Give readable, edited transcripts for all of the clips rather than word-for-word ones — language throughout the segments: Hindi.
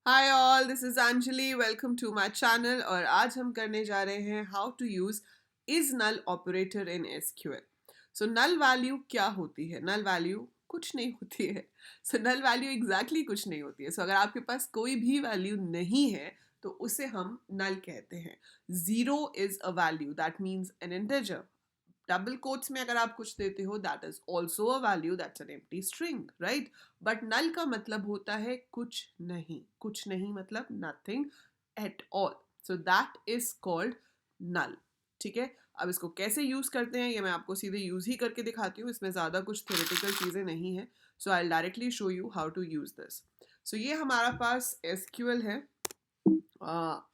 Hi all, this is Anjali. Welcome to my channel. और आज हम करने जा रहे हैं how to use is null operator in SQL. So null value क्या होती है? नल वैल्यू कुछ नहीं होती है। सो नल वैल्यू एग्जैक्टली कुछ नहीं होती है। सो अगर आपके पास कोई भी वैल्यू नहीं है तो उसे हम नल कहते हैं। Zero is a value, that means an integer. Double quotes में अगर आप कुछ देते हो that is also a value, that's an empty string, right. But null का मतलब होता है कुछ नहीं। कुछ नहीं मतलब nothing at all. So that is called null. ठीक है, अब इसको कैसे यूज करते हैं ये मैं आपको सीधे यूज ही करके दिखाती हूँ। इसमें ज्यादा कुछ थ्योरेटिकल चीजें नहीं है। So I directly show you how to use this. So ये हमारा पास एसक्यूएल है।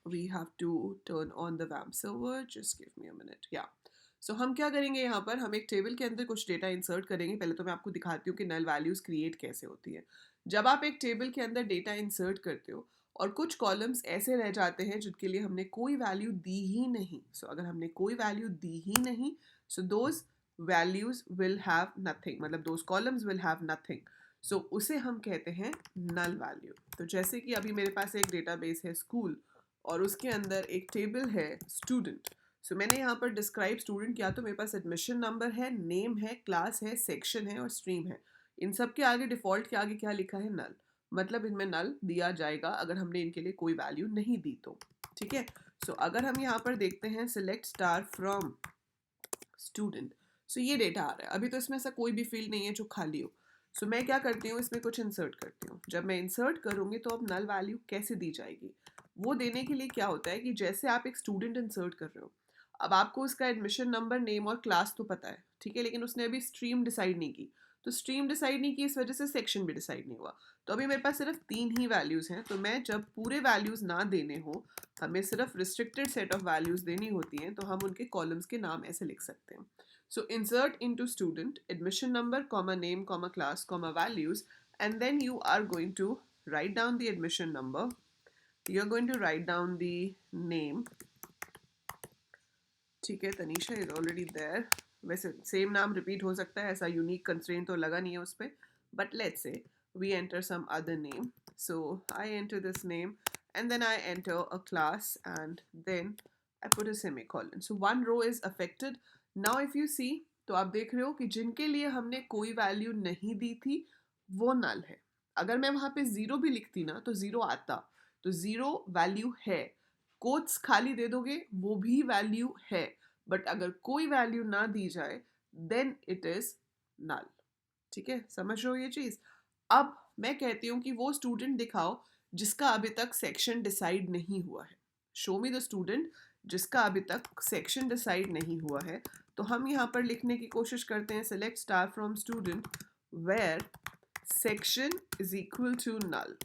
We have to turn on the WAMP server. Just give me a minute. Yeah. सो हम क्या करेंगे, यहाँ पर हम एक टेबल के अंदर कुछ डेटा इंसर्ट करेंगे। पहले तो मैं आपको दिखाती हूँ कि नल वैल्यूज क्रिएट कैसे होती है। जब आप एक टेबल के अंदर डेटा इंसर्ट करते हो और कुछ कॉलम्स ऐसे रह जाते हैं जिनके लिए हमने कोई वैल्यू दी ही नहीं। सो अगर हमने कोई वैल्यू दी ही नहीं, so those values will have nothing, मतलब those columns will have nothing. So उसे हम कहते हैं नल वैल्यू। तो जैसे कि अभी मेरे पास एक डेटाबेस है स्कूल और उसके अंदर एक टेबल है स्टूडेंट। सो मैंने यहाँ पर डिस्क्राइब स्टूडेंट किया तो मेरे पास एडमिशन नंबर है, नेम है, क्लास है, सेक्शन है और स्ट्रीम है। इन सब के आगे डिफॉल्ट के आगे क्या लिखा है? नल। मतलब इनमें नल दिया जाएगा अगर हमने इनके लिए कोई वैल्यू नहीं दी तो। ठीक है। सो अगर हम यहाँ पर देखते हैं सिलेक्ट स्टार फ्रॉम स्टूडेंट, सो ये डेटा आ रहा है। अभी तो इसमें ऐसा कोई भी फील्ड नहीं है जो खाली हो। सो मैं क्या करती हूँ, इसमें कुछ इंसर्ट करती हूँ। जब मैं इंसर्ट करूँगी तो अब नल वैल्यू कैसे दी जाएगी वो देने के लिए क्या होता है कि जैसे आप एक स्टूडेंट इंसर्ट कर रहे हो, अब आपको उसका एडमिशन नंबर, नेम और क्लास तो पता है, ठीक है, लेकिन उसने अभी स्ट्रीम डिसाइड नहीं की। तो स्ट्रीम डिसाइड नहीं की, इस वजह से सेक्शन भी डिसाइड नहीं हुआ। तो अभी मेरे पास सिर्फ 3 ही वैल्यूज़ हैं। तो मैं जब पूरे वैल्यूज़ ना देने हो, हमें सिर्फ रिस्ट्रिक्टेड सेट ऑफ वैल्यूज़ देनी होती हैं, तो हम उनके कॉलम्स के नाम ऐसे लिख सकते हैं। So insert into student admission number, comma name, comma class, comma values, and then you are going to write down the admission number. You're going to write down the name. ठीक है, तनीषा इज ऑलरेडी देयर। वैसे सेम नाम रिपीट हो सकता है, ऐसा यूनिक कंस्ट्रेंट तो लगा नहीं है उस पर। But let's say we enter some other name. So I enter this name and then I enter a class and then I put a semicolon. So one row is affected. Now if you see, तो आप देख रहे हो कि जिनके लिए हमने कोई वैल्यू नहीं दी थी वो नल है। अगर मैं वहां पे जीरो भी लिखती ना तो जीरो आता। तो जीरो वैल्यू है। कोट्स खाली दे दोगे वो भी वैल्यू है। बट अगर कोई वैल्यू ना दी जाए देन इट इज नल। ठीक है, समझ रहे हो ये चीज? अब मैं कहती हूँ कि वो स्टूडेंट दिखाओ जिसका अभी तक सेक्शन डिसाइड नहीं हुआ है। शो मी द स्टूडेंट जिसका अभी तक सेक्शन डिसाइड नहीं हुआ है। तो हम यहाँ पर लिखने की कोशिश करते हैं select star from student where section is equal to null.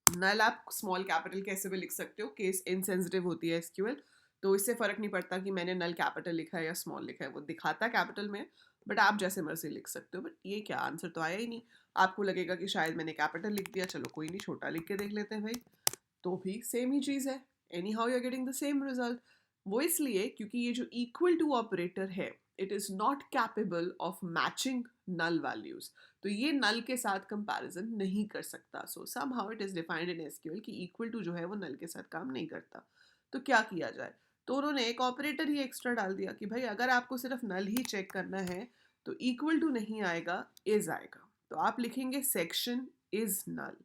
Null आप स्मॉल कैपिटल कैसे भी लिख सकते हो, केस इनसेंसिटिव होती है एसक्यूएल। तो इससे फर्क नहीं पड़ता कि मैंने नल कैपिटल लिखा है या स्मॉल लिखा है, वो दिखाता कैपिटल में। बट आप जैसे मर्जी लिख सकते हो। बट ये क्या, आंसर तो आया ही नहीं। आपको लगेगा कि शायद मैंने कैपिटल लिख दिया, चलो कोई नहीं, छोटा लिख के देख लेते हैं भाई। तो भी सेम ही चीज़ है। Anyhow you are getting the same result. वो इसलिए क्योंकि ये जो इक्वल टू ऑपरेटर है it is not capable of matching null values. तो ये नल के साथ कंपैरिजन नहीं कर सकता। So somehow it is defined in SQL कि इक्वल टू जो है वो नल के साथ काम नहीं करता। तो क्या किया जाए? तो उन्होंने एक ऑपरेटर ही एक्स्ट्रा डाल दिया कि भाई अगर आपको सिर्फ नल ही चेक करना है तो इक्वल टू नहीं आएगा, इज आएगा। तो आप लिखेंगे section is null.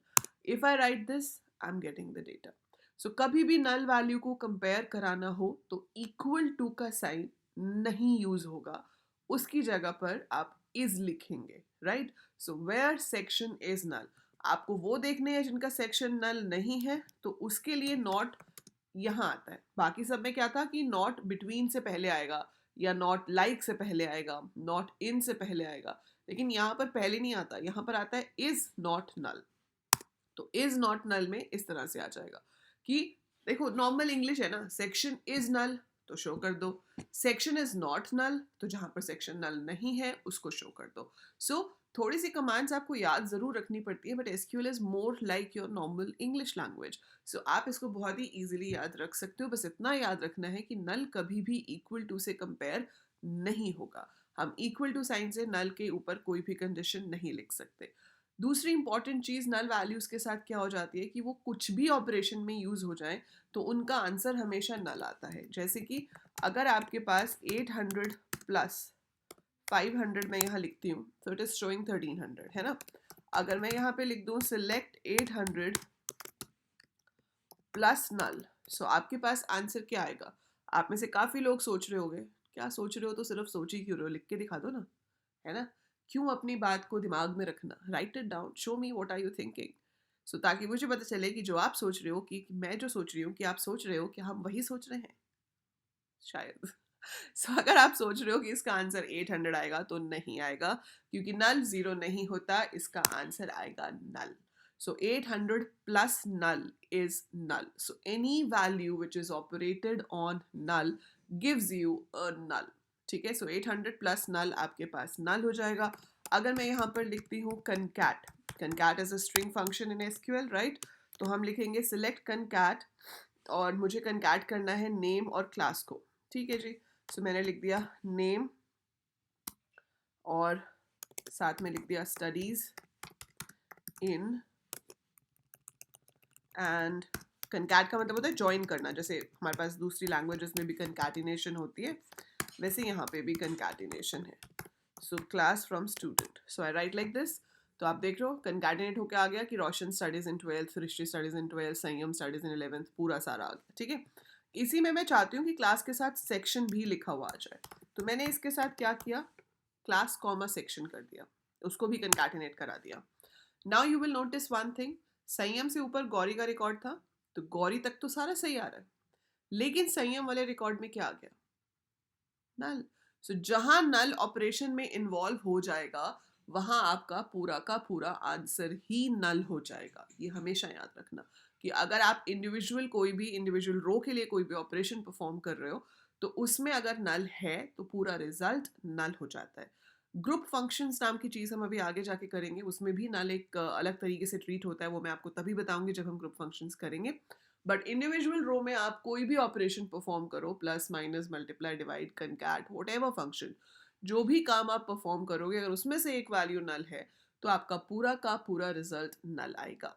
If I write this I am getting the data. So कभी भी नल वैल्यू को कंपेयर कराना हो तो इक्वल टू का साइन नहीं यूज होगा, उसकी जगह पर आप इज लिखेंगे, right. So where section is null, आपको वो देखने हैं जिनका सेक्शन नल नहीं है तो उसके लिए नॉट यहाँ आता है। बाकी सब में क्या था कि नॉट बिटवीन से पहले आएगा या नॉट लाइक से पहले आएगा, नॉट इन से पहले आएगा, लेकिन यहाँ पर पहले नहीं आता, यहाँ पर आता है इज नॉट नल। तो इज नॉट नल में इस तरह से आ जाएगा कि देखो नॉर्मल इंग्लिश है ना, सेक्शन इज नल तो शो कर दो, सेक्शन इज नॉट नल तो जहां पर सेक्शन नल नहीं है उसको शो कर दो। सो थोड़ी सी कमांड्स आपको याद जरूर रखनी पड़ती है, but SQL is more like your normal English language. So आप इसको बहुत ही इजीली याद रख सकते हो। बस इतना याद रखना है कि नल कभी भी इक्वल टू से कंपेयर नहीं होगा। हम इक्वल टू साइन से नल के ऊपर कोई भी कंडीशन नहीं लिख सकते। दूसरी इंपॉर्टेंट चीज़ नल वैल्यूज़ के साथ क्या हो जाती है कि वो कुछ भी ऑपरेशन में यूज़ हो जाए तो उनका आंसर हमेशा नल आता है। जैसे कि अगर आपके पास 800 प्लस 500 मैं यहाँ लिखती हूँ, so it is showing 1300 है ना। अगर मैं यहाँ पे लिख दूँ select 800 प्लस नल, सो आपके पास आंसर क्या आएगा। आप में से काफ़ी लोग सोच रहे होंगे, क्या सोच रहे हो तो सिर्फ सोच ही क्यों रहे हो, लिख के दिखा दो ना, है ना। क्यों अपनी बात को दिमाग में रखना, write it down, show me what are you thinking. So ताकि मुझे पता चले कि जो आप सोच रहे हो कि मैं जो सोच रही हूँ कि आप सोच रहे हो कि हम वही सोच रहे हैं शायद। सो अगर आप सोच रहे हो कि इसका आंसर 800 आएगा तो नहीं आएगा, क्योंकि नल जीरो नहीं होता, इसका आंसर आएगा नल। So 800 plus null is null. So any value which is operated on null gives you a null. ठीक है, so 800 plus null आपके पास null हो जाएगा। अगर मैं यहाँ पर लिखती हूँ concat, concat is a string function in SQL, right? तो हम लिखेंगे select concat और मुझे concat करना है name और class को। ठीक है जी, so मैंने लिख दिया name और साथ में लिख दिया studies in, एंड कंकैट का मतलब होता है ज्वाइन करना, जैसे हमारे पास दूसरी लैंग्वेजेस में भी कंकैटिनेशन होती है, वैसे यहाँ पे भी कंकैटिनेशन है। So class from student, so I right like this. तो आप देख रहे हो कंकैटिनेट होकर आ गया कि रोशन studies in 12th, Srishti studies in 12th, संयम स्टडीज इन 11th, पूरा सारा आ गया। ठीक है, इसी में मैं चाहती हूँ कि क्लास के साथ सेक्शन भी लिखा हुआ आ जाए, तो मैंने इसके साथ क्या किया, क्लास कॉमा सेक्शन कर दिया, उसको भी कंकैटिनेट करा दिया। Now you will notice one thing, संयम से ऊपर गौरी का रिकॉर्ड था, तो गौरी तक तो सारा सही आ रहा है, लेकिन संयम वाले रिकॉर्ड में क्या आ गया, नल। सो जहां नल ऑपरेशन में इन्वॉल्व हो जाएगा वहां आपका पूरा का पूरा आंसर ही नल हो जाएगा। ये हमेशा याद रखना कि अगर आप इंडिविजुअल कोई भी इंडिविजुअल रो के लिए कोई भी ऑपरेशन परफॉर्म कर रहे हो तो उसमें अगर नल है तो पूरा रिजल्ट नल हो जाता है। ग्रुप फंक्शंस नाम की चीज़ हम अभी आगे जाके करेंगे, उसमें भी नल एक अलग तरीके से ट्रीट होता है, वो मैं आपको तभी बताऊंगी जब हम ग्रुप फंक्शंस करेंगे। बट इंडिविजुअल रो में आप कोई भी ऑपरेशन परफॉर्म करो, plus minus multiply divide concat whatever function, जो भी काम आप परफॉर्म करोगे अगर उसमें से एक वैल्यू नल है तो आपका पूरा का पूरा रिजल्ट नल आएगा।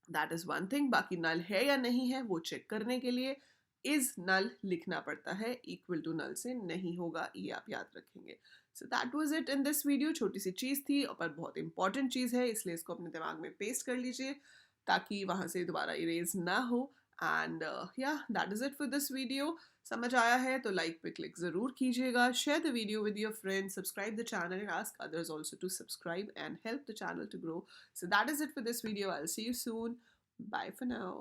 That is one thing. बाकी नल है या नहीं है वो चेक करने के लिए इज नल लिखना पड़ता है, इक्वल टू नल से नहीं होगा, ये आप याद रखेंगे। So that was it in this video. छोटी सी चीज़ थी पर बहुत इंपॉर्टेंट चीज़ है, इसलिए इसको अपने दिमाग में पेस्ट कर लीजिए ताकि वहाँ से दोबारा इरेज ना हो। एंड या that is it for this video. समझ आया है तो लाइक पे क्लिक ज़रूर कीजिएगा, share the video with your friends, subscribe the channel and ask others also to subscribe and help the channel to grow. So that is it for this video. I'll see you soon. Bye for now.